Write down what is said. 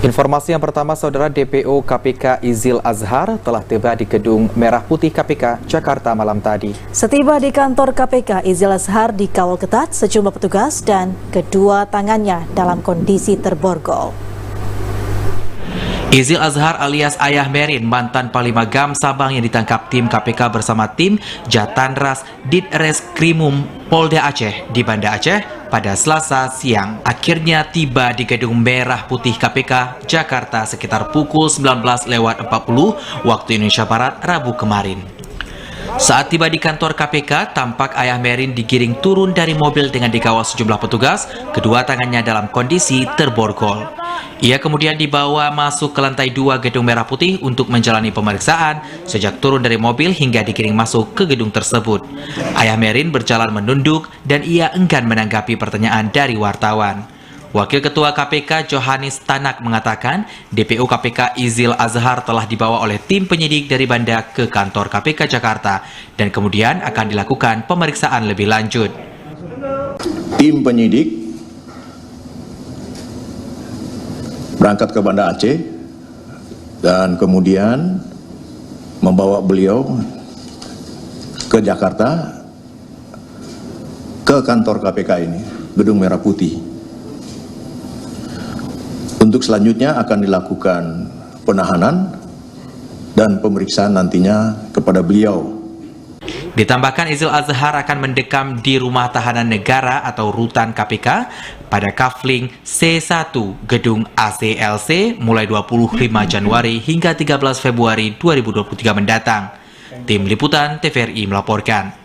Informasi yang pertama, Saudara, DPO KPK Izil Azhar telah tiba di Gedung Merah Putih KPK, Jakarta malam tadi. Setiba di kantor KPK, Izil Azhar dikawal ketat sejumlah petugas dan kedua tangannya dalam kondisi terborgol. Izil Azhar alias Ayah Merin, mantan Panglima Gam Sabang yang ditangkap tim KPK bersama tim Jatanras Ditreskrimum Polda Aceh di Banda Aceh pada Selasa siang, akhirnya tiba di Gedung Merah Putih KPK, Jakarta sekitar pukul 19.40 waktu Indonesia Barat, Rabu kemarin. Saat tiba di kantor KPK, tampak Ayah Merin digiring turun dari mobil dengan dikawal sejumlah petugas, kedua tangannya dalam kondisi terborgol. Ia kemudian dibawa masuk ke lantai 2 Gedung Merah Putih untuk menjalani pemeriksaan sejak turun dari mobil hingga digiring masuk ke gedung tersebut. Ayah Merin berjalan menunduk dan ia enggan menanggapi pertanyaan dari wartawan. Wakil Ketua KPK Johannes Tanak mengatakan DPO KPK Izil Azhar telah dibawa oleh tim penyidik dari Banda ke kantor KPK Jakarta dan kemudian akan dilakukan pemeriksaan lebih lanjut. Tim penyidik berangkat ke Banda Aceh dan kemudian membawa beliau ke Jakarta, ke kantor KPK ini, Gedung Merah Putih. Untuk selanjutnya akan dilakukan penahanan dan pemeriksaan nantinya kepada beliau. Ditambahkan Izil Azhar akan mendekam di Rumah Tahanan Negara atau Rutan KPK pada Kafling C1 Gedung ACLC mulai 25 Januari hingga 13 Februari 2023 mendatang. Tim Liputan TVRI melaporkan.